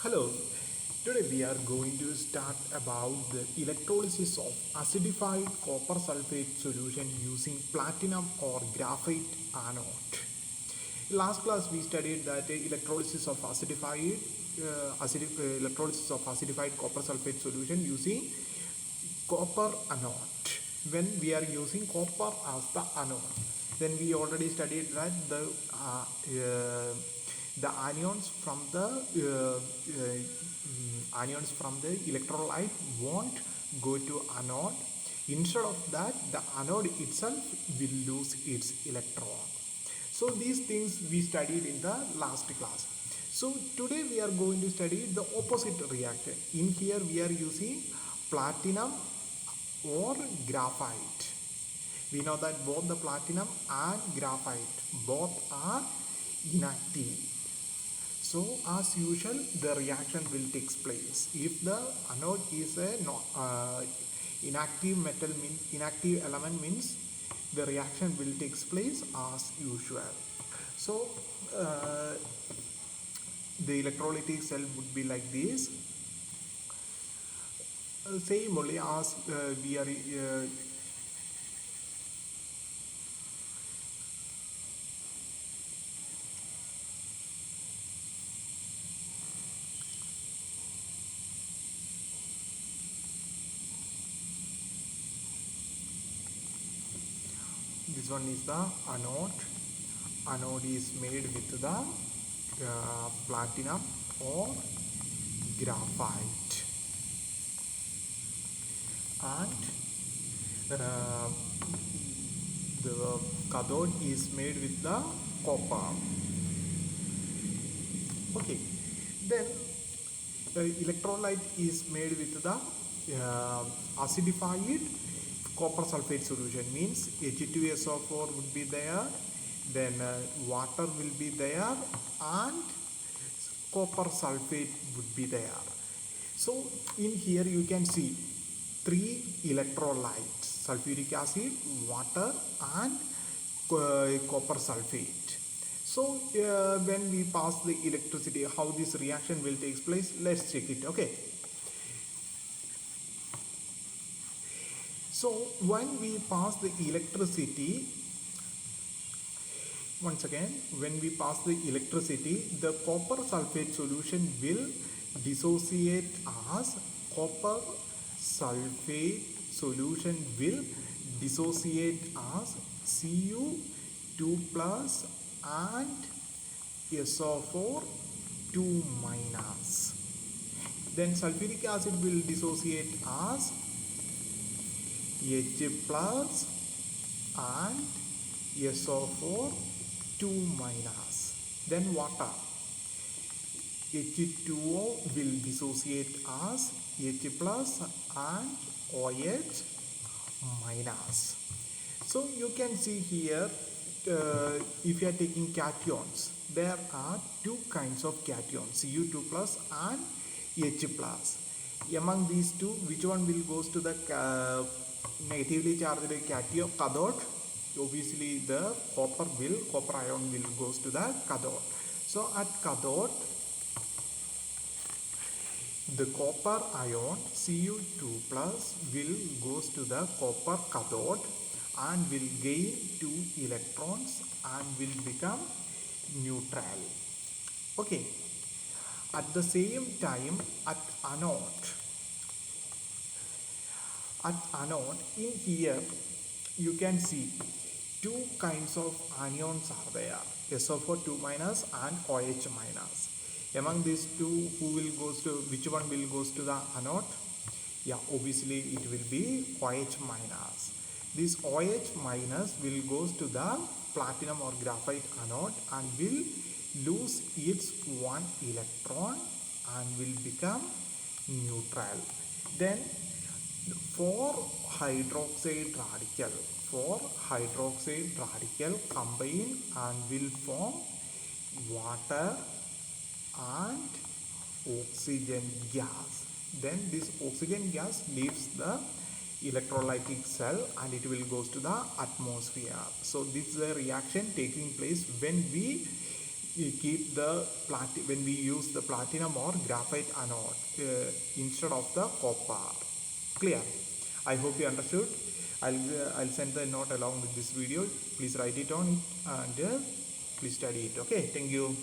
Hello, today we are going to start about the electrolysis of acidified copper sulfate solution using platinum or graphite anode. In last class we studied that electrolysis of electrolysis of acidified copper sulfate solution using copper anode. When we are using copper as the anode, then we already studied that the anions from the electrolyte won't go to anode. Instead of that, the anode itself will lose its electron. So these things we studied in the last class. So today we are going to study the opposite reaction. In here we are using platinum or graphite. We know that both the platinum and graphite both are inactive. So as usual the reaction will take place. If the anode is a inactive metal, inactive element, means the reaction will take place as usual. So the electrolytic cell would be like this. Same only as we are this one is the anode. Anode is made with the platinum or graphite, and the cathode is made with the copper. Okay, then electrolyte is made with the acidified copper sulfate solution, means H2SO4 would be there, then water will be there, and copper sulfate would be there. So in here you can see three electrolytes: sulfuric acid, water, and copper sulfate. So when we pass the electricity, how this reaction will take place, let's check it. Okay, so when we pass the electricity, once again, when we pass the electricity, the copper sulfate solution will dissociate as copper sulfate solution will dissociate as Cu2 plus and SO4 2 minus. Then sulfuric acid will dissociate as H plus and SO4 2 minus. Then water, H2O will dissociate as H plus and OH minus. So you can see here, if you are taking cations, there are two kinds of cations, Cu2 plus and H plus. Among these two, which one will goes to the negatively charged cation cathode? Obviously the copper ion will goes to the cathode. So at cathode, the copper ion Cu2 plus will goes to the copper cathode and will gain 2 electrons and will become neutral. Okay, at the same time at anode, in here you can see two kinds of anions are there, SO4 2 minus and OH minus. Among these two, which one will goes to the anode? Yeah, obviously it will be OH minus. This OH minus will goes to the platinum or graphite anode and will lose its one electron and will become neutral. Then four hydroxide radical combine and will form water and oxygen gas. Then this oxygen gas leaves the electrolytic cell and it will goes to the atmosphere. So this is a reaction taking place when we keep the when we use the platinum or graphite anode instead of the copper. Clear? I hope you understood. I'll send the note along with this video. Please write it on it and please study it. Okay, thank you.